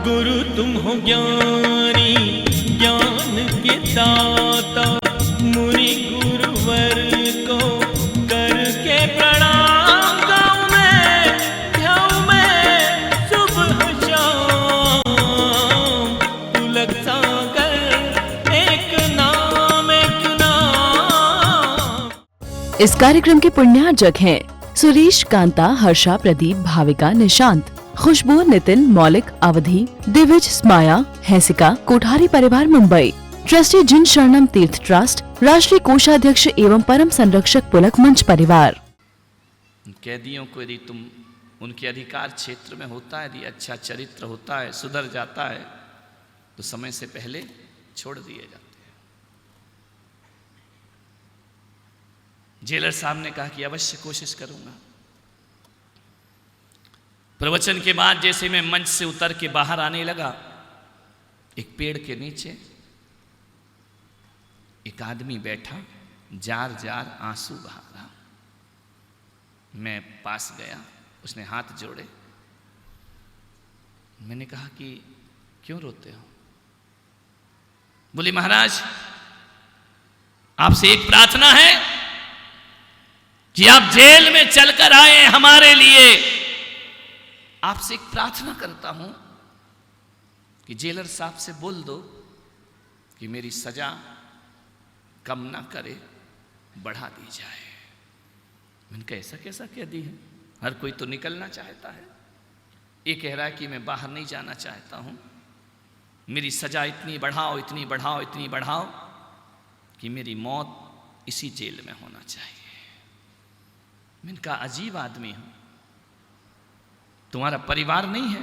गुरु तुम हो ज्ञानी ज्ञान के दाता, मुनि गुरुवर को करके प्रणाम गाऊं मैं सुबह शाम। पुलक सागर एक नाम इस कार्यक्रम के पुण्यार्जक हैं सुरेश, कांता, हर्षा, प्रदीप, भाविका, निशांत, खुशबू, नितिन, मौलिक, अवधि, दिविज, स्माया, हैसिका, कोठारी परिवार मुंबई, ट्रस्टी जिन शरणम तीर्थ ट्रस्ट, राष्ट्रीय कोषाध्यक्ष एवं परम संरक्षक पुलक मंच परिवार। कैदियों को यदि तुम उनके अधिकार क्षेत्र में होता है, यदि अच्छा चरित्र होता है, सुधर जाता है, तो समय से पहले छोड़ दिए जाते हैं। जेलर साहब ने कहा कि अवश्य कोशिश करूंगा। प्रवचन के बाद जैसे मैं मंच से उतर के बाहर आने लगा, एक पेड़ के नीचे एक आदमी बैठा, जार जार आंसू बहा रहा। मैं पास गया, उसने हाथ जोड़े। मैंने कहा कि क्यों रोते हो? बोले महाराज, आपसे एक प्रार्थना है कि आप जेल में चलकर आए हमारे लिए। आपसे एक प्रार्थना करता हूं कि जेलर साहब से बोल दो कि मेरी सजा कम ना करे, बढ़ा दी जाए। मैंने कहा ऐसा कैसा कह दी है? हर कोई तो निकलना चाहता है। ये कह रहा है कि मैं बाहर नहीं जाना चाहता हूं, मेरी सजा इतनी बढ़ाओ, इतनी बढ़ाओ, इतनी बढ़ाओ कि मेरी मौत इसी जेल में होना चाहिए। मैंने कहा अजीब आदमी हो, तुम्हारा परिवार नहीं है,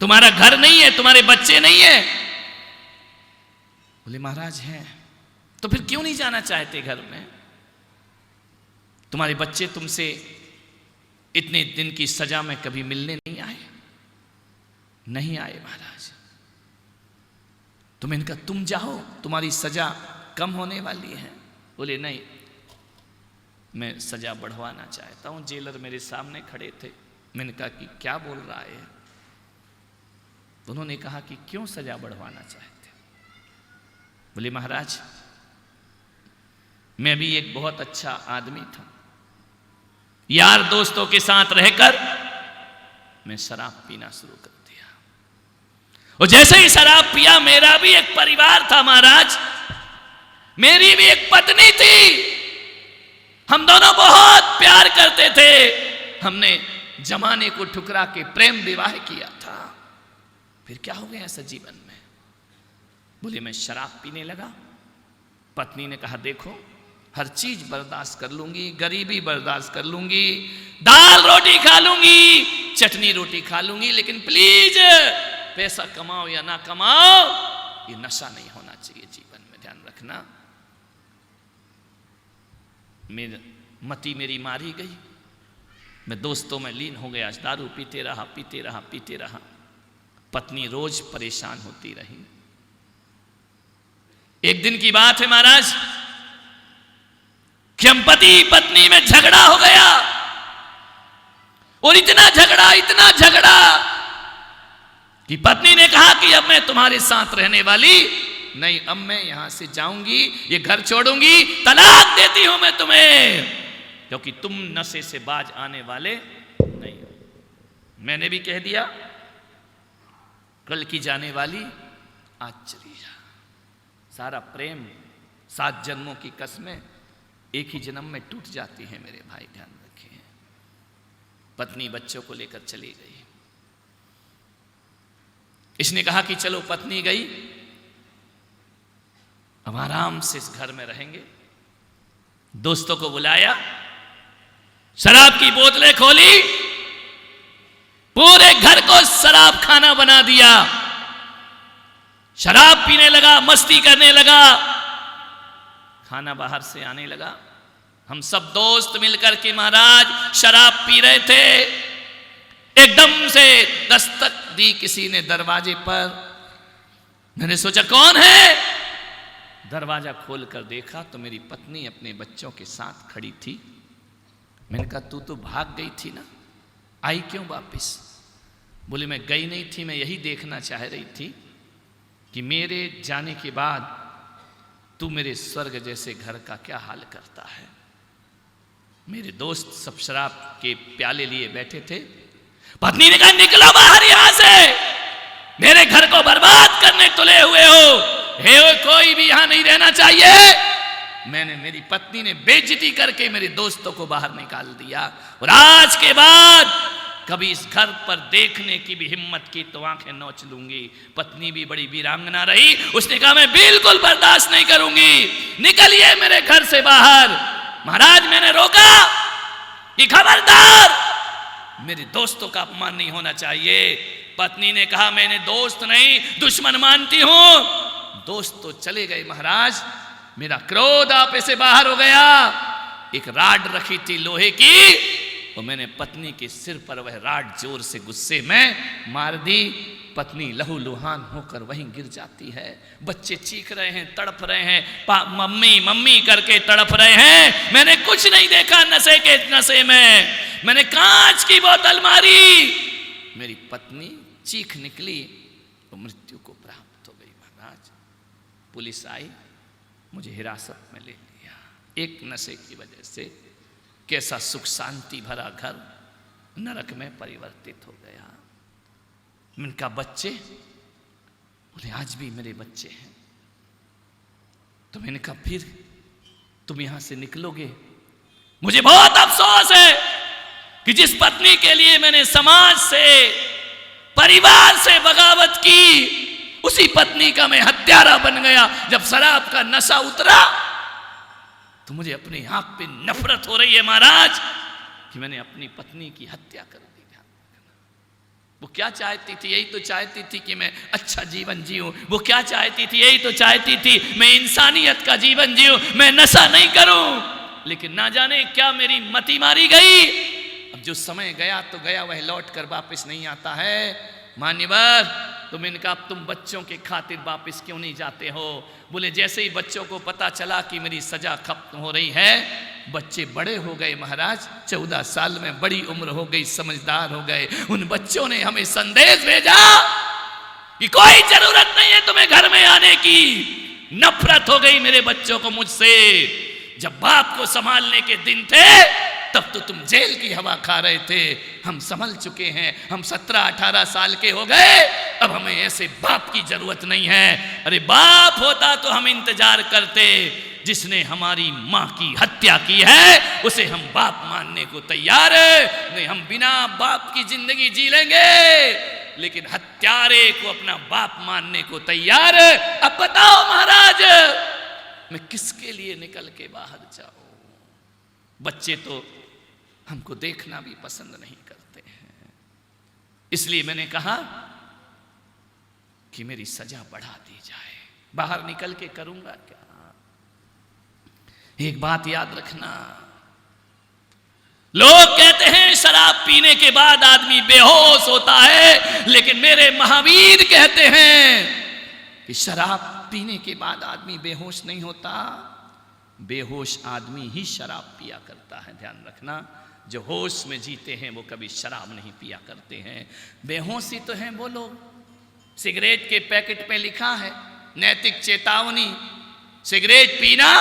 तुम्हारा घर नहीं है, तुम्हारे बच्चे नहीं है? बोले महाराज हैं। तो फिर क्यों नहीं जाना चाहते घर में? तुम्हारे बच्चे तुमसे इतने दिन की सजा में कभी मिलने नहीं आए? नहीं आए महाराज। तो मैंने कहा तुम जाओ, तुम्हारी सजा कम होने वाली है। बोले नहीं, मैं सजा बढ़वाना चाहता हूं। जेलर मेरे सामने खड़े थे। मैंने कहा कि क्या बोल रहा है? उन्होंने कहा कि क्यों सजा बढ़वाना चाहते? बोले महाराज, मैं भी एक बहुत अच्छा आदमी था, यार दोस्तों के साथ रहकर मैं शराब पीना शुरू कर दिया, और जैसे ही शराब पिया, मेरा भी एक परिवार था महाराज, मेरी भी एक पत्नी थी, हम दोनों बहुत प्यार करते थे। हमने जमाने को ठुकरा के प्रेम विवाह किया था। फिर क्या हो गया ऐसा जीवन में? बोले मैं शराब पीने लगा। पत्नी ने कहा देखो, हर चीज बर्दाश्त कर लूंगी, गरीबी बर्दाश्त कर लूंगी, दाल रोटी खा लूंगी, चटनी रोटी खा लूंगी, लेकिन प्लीज पैसा कमाओ या ना कमाओ, ये नशा नहीं होना चाहिए जीवन में, ध्यान रखना। मती मेरी मारी गई, मैं दोस्तों में लीन हो गया, दारू पीते रहा, पीते रहा, पीते रहा। पत्नी रोज परेशान होती रही। एक दिन की बात है महाराज कि हम पति पत्नी में झगड़ा हो गया, और इतना झगड़ा कि पत्नी ने कहा कि अब मैं तुम्हारे साथ रहने वाली नहीं, अब मैं यहां से जाऊंगी, ये घर छोड़ूंगी, तलाक देती हूं मैं तुम्हें, क्योंकि तुम नशे से बाज आने वाले नहीं हो। मैंने भी कह दिया कल की जाने वाली आज चली जा। सारा प्रेम 7 जन्मों की कसमें एक ही जन्म में टूट जाती है मेरे भाई, ध्यान रखिए। पत्नी बच्चों को लेकर चली गई। इसने कहा कि चलो पत्नी गई, अब आराम से इस घर में रहेंगे। दोस्तों को बुलाया, शराब की बोतलें खोली, पूरे घर को शराब खाना बना दिया। शराब पीने लगा, मस्ती करने लगा, खाना बाहर से आने लगा। हम सब दोस्त मिलकर के महाराज शराब पी रहे थे। एकदम से दस्तक दी किसी ने दरवाजे पर। मैंने सोचा कौन है? दरवाजा खोलकर देखा तो मेरी पत्नी अपने बच्चों के साथ खड़ी थी। मैंने कहा तू तो भाग गई थी ना, आई क्यों वापस? बोले मैं गई नहीं थी, मैं यही देखना चाह रही थी कि मेरे जाने के बाद तू मेरे स्वर्ग जैसे घर का क्या हाल करता है। मेरे दोस्त सब शराब के प्याले लिए बैठे थे। पत्नी ने कहा निकलो बाहर यहां से, मेरे घर को बर्बाद करने तुले हुए हो, हे कोई भी यहां नहीं रहना चाहिए। मैंने, मेरी पत्नी ने बेइज्जती करके मेरे दोस्तों को बाहर निकाल दिया। और आज के बाद कभी इस घर पर देखने की भी हिम्मत की तो आंखें नोच लूंगी। पत्नी भी बड़ी वीरांगना रही, उसने कहा मैं बिल्कुल बर्दाश्त नहीं करूंगी, निकलिए मेरे घर से बाहर। महाराज मैंने रोका कि खबरदार, मेरे दोस्तों का अपमान नहीं होना चाहिए। पत्नी ने कहा मैंने दोस्त नहीं दुश्मन मानती हूं। दोस्त तो चले गए महाराज, मेरा क्रोध आप से बाहर हो गया। एक राड रखी थी लोहे की, और मैंने पत्नी के सिर पर वह राड जोर से गुस्से में मार दी। पत्नी लहूलुहान होकर वहीं गिर जाती है। बच्चे चीख रहे हैं, तड़प रहे हैं, मम्मी मम्मी करके तड़प रहे हैं। मैंने कुछ नहीं देखा नशे के नशे में, मैंने कांच की बोतल मारी। मेरी पत्नी चीख निकली तो मृत्यु को प्राप्त हो गई। महाराज पुलिस आई, मुझे हिरासत में ले लिया। एक नशे की वजह से कैसा सुख शांति भरा घर नरक में परिवर्तित हो गया। इनका बच्चे बोले आज भी मेरे बच्चे हैं। तो मैंने कहा फिर तुम यहां से निकलोगे? मुझे बहुत अफसोस है कि जिस पत्नी के लिए मैंने समाज से परिवार से बगावत की, उसी पत्नी का मैं हत्यारा बन गया। जब शराब का नशा उतरा तो मुझे अपने आप पे नफरत हो रही है महाराज कि मैंने अपनी पत्नी की हत्या कर दी। वो क्या चाहती थी? यही तो चाहती थी कि मैं अच्छा जीवन जीऊं। वो क्या चाहती थी? यही तो चाहती थी मैं इंसानियत का जीवन जीऊं, मैं नशा नहीं करूं। लेकिन ना जाने क्या मेरी मति मारी गई। अब जो समय गया तो गया, वह लौट कर वापस नहीं आता है। मान्यवर तुम इनका, तुम बच्चों के खातिर वापस क्यों नहीं जाते हो? बोले जैसे ही बच्चों को पता चला कि मेरी सजा खत्म हो रही है, बच्चे बड़े हो गए महाराज, 14 साल में बड़ी उम्र हो गई, समझदार हो गए। उन बच्चों ने हमें संदेश भेजा कि कोई जरूरत नहीं है तुम्हें घर में आने की। नफरत हो गई मेरे बच्चों को मुझसे। जब बाप को संभालने के दिन थे तब तो तुम जेल की हवा खा रहे थे। हम संभल चुके हैं, हम 17-18 साल के हो गए, अब हमें ऐसे बाप की जरूरत नहीं है। अरे बाप होता तो हम इंतजार करते। जिसने हमारी माँ की हत्या की है उसे हम बाप मानने को तैयार है। नहीं, हम बिना बाप की जिंदगी जी लेंगे, लेकिन हत्यारे को अपना बाप मानने को तैयार है। अब बताओ महाराज, मैं किसके लिए निकल के बाहर जाऊं? बच्चे तो हमको देखना भी पसंद नहीं करते हैं। इसलिए मैंने कहा कि मेरी सजा बढ़ा दी जाए। बाहर निकल के करूंगा क्या? एक बात याद रखना, लोग कहते हैं शराब पीने के बाद आदमी बेहोश होता है, लेकिन मेरे महावीर कहते हैं कि शराब पीने के बाद आदमी बेहोश नहीं होता। बेहोश आदमी ही शराब पिया करता है। ध्यान रखना, जो होश में जीते हैं वो कभी शराब नहीं पिया करते हैं। बेहोशी तो हैं वो लोग, सिगरेट के पैकेट पे लिखा है नैतिक चेतावनी, सिगरेट पीना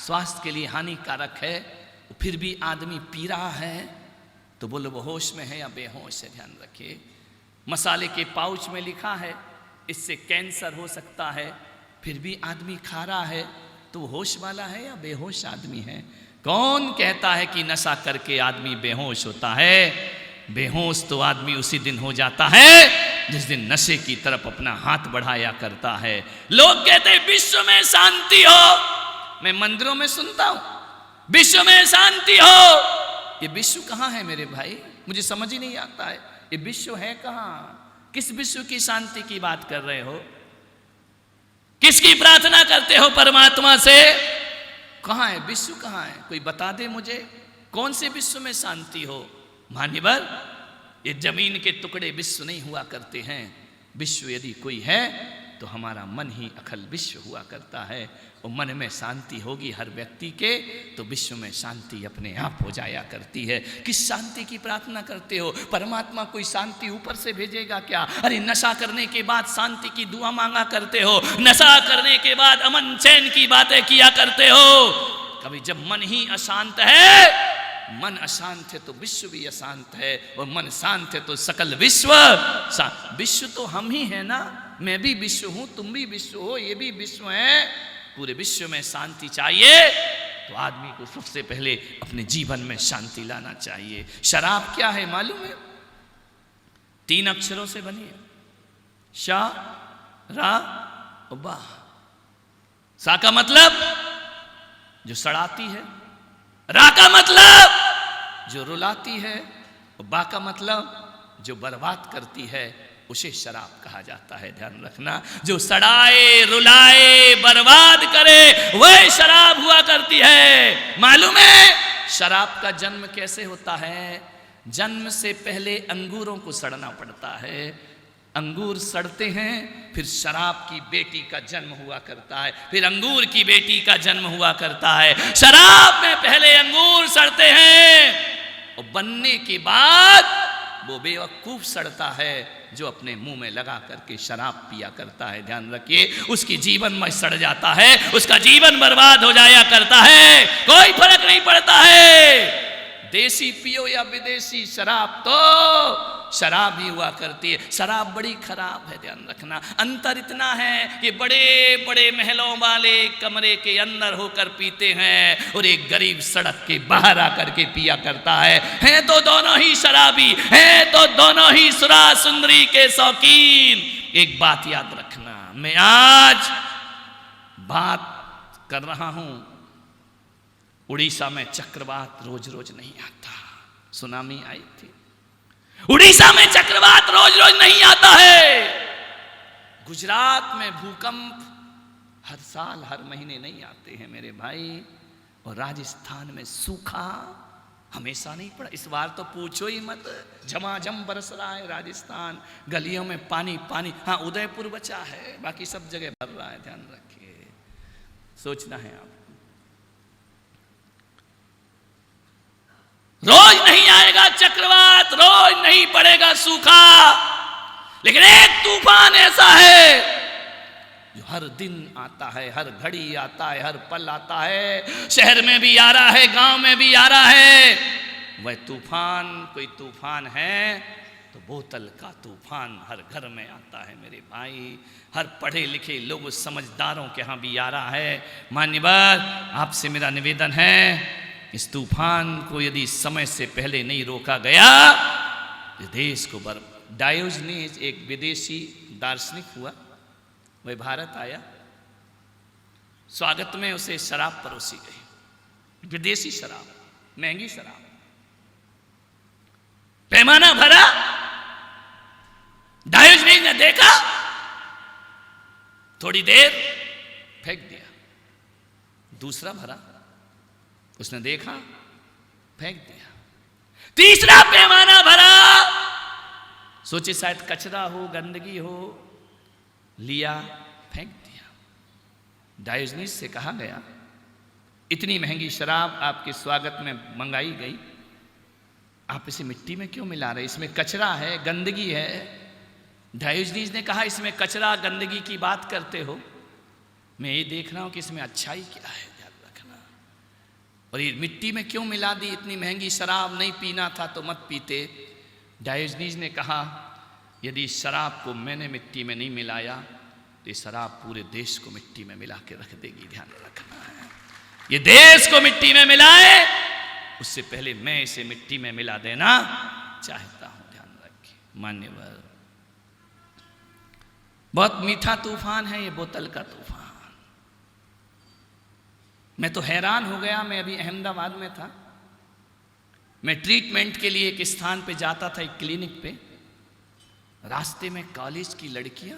स्वास्थ्य के लिए हानिकारक है, फिर भी आदमी पी रहा है, तो बोलो वो होश में है या बेहोश है? ध्यान रखिए। मसाले के पाउच में लिखा है इससे कैंसर हो सकता है, फिर भी आदमी खा रहा है, तो होश वाला है या बेहोश आदमी है? कौन कहता है कि नशा करके आदमी बेहोश होता है? बेहोश तो आदमी उसी दिन हो जाता है जिस दिन नशे की तरफ अपना हाथ बढ़ाया करता है। लोग कहते हैं विश्व में शांति हो, मैं मंदिरों में सुनता हूं विश्व में शांति हो। ये विश्व कहां है मेरे भाई? मुझे समझ ही नहीं आता है, ये विश्व है कहां? किस विश्व की शांति की बात कर रहे हो? किसकी प्रार्थना करते हो परमात्मा से? कहां है विश्व? कहां है? कोई बता दे मुझे, कौन से विश्व में शांति हो? मान्यवर, ये जमीन के टुकड़े विश्व नहीं हुआ करते हैं। विश्व यदि कोई है तो हमारा मन ही अखल विश्व हुआ करता है। और मन में शांति होगी हर व्यक्ति के तो विश्व में शांति अपने आप हो जाया करती है। किस शांति की प्रार्थना करते हो? परमात्मा कोई शांति ऊपर से भेजेगा क्या? अरे नशा करने के बाद शांति की दुआ मांगा करते हो, नशा करने के बाद अमन चैन की बातें किया करते हो। कभी जब मन ही अशांत है, मन अशांत है तो विश्व भी अशांत है, और मन शांत है तो सकल विश्व शांत। विश्व तो हम ही है ना, मैं भी विश्व हूं, तुम भी विश्व हो, ये भी विश्व है। पूरे विश्व में शांति चाहिए तो आदमी को सबसे पहले अपने जीवन में शांति लाना चाहिए। शराब क्या है मालूम है? 3 अक्षरों से बनी है, शा रा और बा। सा का मतलब जो सड़ाती है, रा का मतलब जो रुलाती है, और बा का मतलब जो बर्बाद करती है, उसे शराब कहा जाता है। ध्यान रखना, जो सड़ाए रुलाए बर्बाद करे वह शराब हुआ करती है। मालूम है शराब का जन्म कैसे होता है? जन्म से पहले अंगूरों को सड़ना पड़ता है, अंगूर सड़ते हैं, फिर शराब की बेटी का जन्म हुआ करता है, फिर अंगूर की बेटी का जन्म हुआ करता है। शराब में पहले अंगूर सड़ते हैं और बनने के बाद वो बेवकूफ सड़ता है जो अपने मुंह में लगा करके शराब पिया करता है। ध्यान रखिए, उसकी जीवन में सड़ जाता है, उसका जीवन बर्बाद हो जाया करता है, कोई फर्क नहीं पड़ता है। देसी पियो या विदेशी, शराब तो शराब ही हुआ करती है। शराब बड़ी खराब है, ध्यान रखना। अंतर इतना है कि बड़े बड़े महलों वाले कमरे के अंदर होकर पीते हैं और एक गरीब सड़क के बाहर आकर के पिया करता है तो दोनों ही शराबी हैं, तो दोनों ही सुरा सुंदरी के शौकीन। एक बात याद रखना, मैं आज बात कर रहा हूं, उड़ीसा में चक्रवात रोज रोज नहीं आता, सुनामी आई थी। उड़ीसा में चक्रवात रोज रोज नहीं आता है। गुजरात में भूकंप हर साल हर महीने नहीं आते हैं मेरे भाई। और राजस्थान में सूखा हमेशा नहीं पड़ा। इस बार तो पूछो ही मत, झमाझम बरस रहा है राजस्थान, गलियों में पानी पानी। हाँ, उदयपुर बचा है, बाकी सब जगह भर रहा है। ध्यान रखिए, सोचना है आप। रोज नहीं आएगा चक्रवात, रोज नहीं पड़ेगा सूखा, लेकिन एक तूफान ऐसा है जो हर दिन आता है, हर घड़ी आता है, हर पल आता है। शहर में भी आ रहा है, गांव में भी आ रहा है। वह तूफान कोई तूफान है तो बोतल का तूफान हर घर में आता है मेरे भाई। हर पढ़े लिखे लोग समझदारों के यहाँ भी आ रहा है। मान्यवर, आपसे मेरा निवेदन है, इस तूफान को यदि समय से पहले नहीं रोका गया तो देश को डायोजनीज एक विदेशी दार्शनिक हुआ, वह भारत आया, स्वागत में उसे शराब परोसी गई, विदेशी शराब, महंगी शराब, पैमाना भरा। डायोजनीज ने देखा, थोड़ी देर फेंक दिया, दूसरा भरा, उसने देखा, फेंक दिया, तीसरा पैमाना भरा, सोचे शायद कचरा हो, गंदगी हो, लिया, फेंक दिया। डायोजनीज से कहा गया, इतनी महंगी शराब आपके स्वागत में मंगाई गई, आप इसे मिट्टी में क्यों मिला रहे? इसमें कचरा है, गंदगी है। डायोजनीज ने कहा, इसमें कचरा गंदगी की बात करते हो, मैं ये देख रहा हूं कि इसमें अच्छाई क्या है। और ये मिट्टी में क्यों मिला दी? इतनी महंगी शराब नहीं पीना था तो मत पीते। डायोजनीज ने कहा, यदि शराब को मैंने मिट्टी में नहीं मिलाया तो ये शराब पूरे देश को मिट्टी में मिला के रख देगी। ध्यान रखना है, ये देश को मिट्टी में मिलाए उससे पहले मैं इसे मिट्टी में मिला देना चाहता हूं। ध्यान रखिए मान्यवर, बहुत मीठा तूफान है ये बोतल का तूफान। मैं तो हैरान हो गया। मैं अभी अहमदाबाद में था, मैं ट्रीटमेंट के लिए एक स्थान पे जाता था, एक क्लिनिक पे। रास्ते में कॉलेज की लड़कियां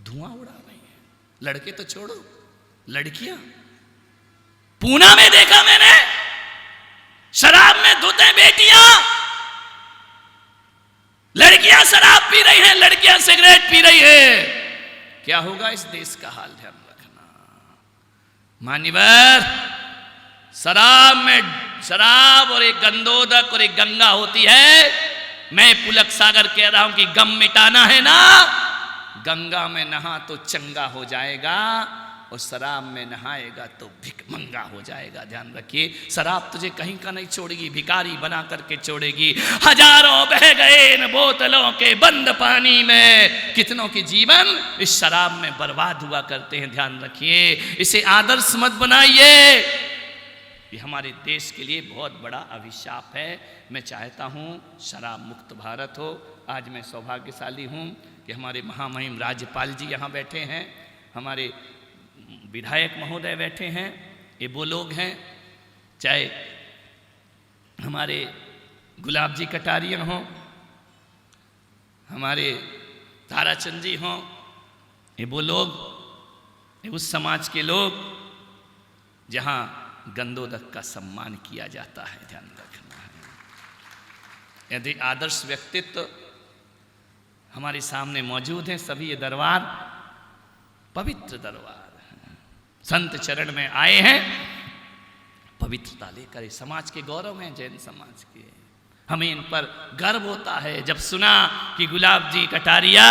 धुआं उड़ा रही हैं, लड़के तो छोड़ो, लड़कियां। पूना में देखा मैंने, शराब में धुते बेटियां, लड़कियां शराब पी रही हैं, लड़कियां सिगरेट पी रही है। क्या होगा इस देश का हाल, ध्यान रखना। मान्यवर, शराब और एक गंदोदक और एक गंगा होती है। मैं पुलक सागर कह रहा हूं कि गम मिटाना है ना, गंगा में नहा तो चंगा हो जाएगा और शराब में नहाएगा तो भिखमंगा हो जाएगा। ध्यान रखिए, शराब तुझे कहीं का नहीं छोड़ेगी, भिखारी बना करके छोड़ेगी। हजारों बह गए इन बोतलों के बंद पानी में, कितनों के जीवन इस शराब में बर्बाद हुआ करते हैं। ध्यान रखिए, इसे आदर्श मत बनाइए, ये हमारे देश के लिए बहुत बड़ा अभिशाप है। मैं चाहता हूँ शराब मुक्त भारत हो। आज मैं सौभाग्यशाली हूँ कि हमारे महामहिम राज्यपाल जी यहाँ बैठे हैं, हमारे विधायक महोदय बैठे हैं। ये वो लोग हैं, चाहे हमारे गुलाब जी कटारिया हों, हमारे ताराचंद जी हों, ये वो लोग, ये उस समाज के लोग जहाँ गंदोदक का सम्मान किया जाता है। ध्यान रखना है। यदि आदर्श व्यक्तित्व हमारे सामने मौजूद हैं, सभी ये दरबार पवित्र दरबार, संत चरण में आए हैं, पवित्रता लेकर। ये समाज के गौरव हैं, जैन समाज के, हमें इन पर गर्व होता है। जब सुना कि गुलाब जी कटारिया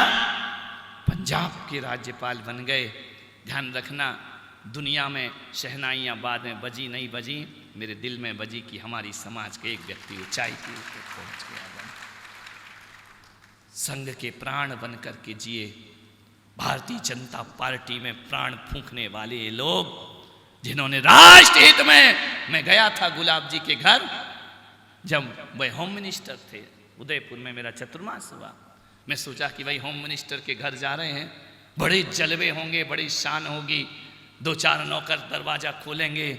पंजाब के राज्यपाल बन गए, ध्यान रखना, दुनिया में शहनाइयाँ बाद में बजी नहीं बजी, मेरे दिल में बजी कि हमारी समाज के एक व्यक्ति ऊंचाई की ऊपर पहुंच गया। संघ के प्राण बन करके जिए, भारतीय जनता पार्टी में प्राण फूंकने वाले ये लोग, जिन्होंने राष्ट्र हित में, मैं गया था गुलाब जी के घर जब वह होम मिनिस्टर थे, उदयपुर में मेरा चतुर्मास हुआ। मैं सोचा कि भाई होम मिनिस्टर के घर जा रहे हैं, बड़े जलवे होंगे, बड़ी शान होगी, 2-4 नौकर दरवाजा खोलेंगे।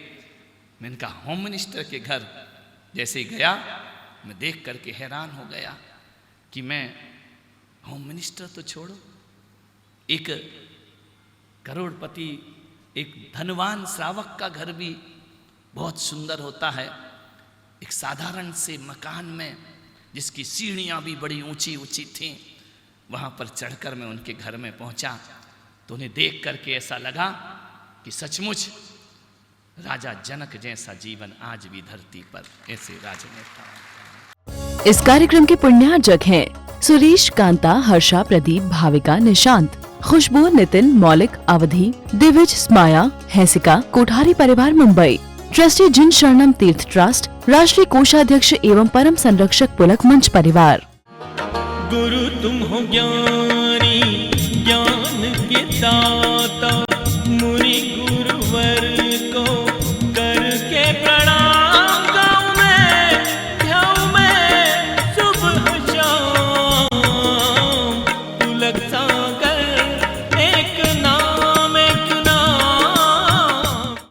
मैंने कहा होम मिनिस्टर के घर जैसे ही गया, मैं देख करके हैरान हो गया कि मैं होम मिनिस्टर तो छोड़ो, एक करोड़पति, एक धनवान श्रावक का घर भी बहुत सुंदर होता है। एक साधारण से मकान में, जिसकी सीढ़ियाँ भी बड़ी ऊंची ऊंची थीं, वहाँ पर चढ़कर मैं उनके घर में पहुँचा तो उन्हें देख करके ऐसा लगा कि सचमुच राजा जनक जैसा जीवन आज भी धरती पर ऐसे राजनेता। इस कार्यक्रम के पुण्यार्जक हैं सुरेश, कांता, हर्षा, प्रदीप, भाविका, निशांत, खुशबू, नितिन, मौलिक, अवधि, दिविज, स्माया, हैसिका, कोठारी परिवार मुंबई, ट्रस्टी जिन शरणम तीर्थ ट्रस्ट, राष्ट्रीय कोषाध्यक्ष एवं परम संरक्षक पुलक मंच परिवार। गुरु तुम हो ज्ञानी, ज्ञान के दाता, मुनि गुरुवर को करके प्रणाम। गाँव में सुबह शाम पुलक सागर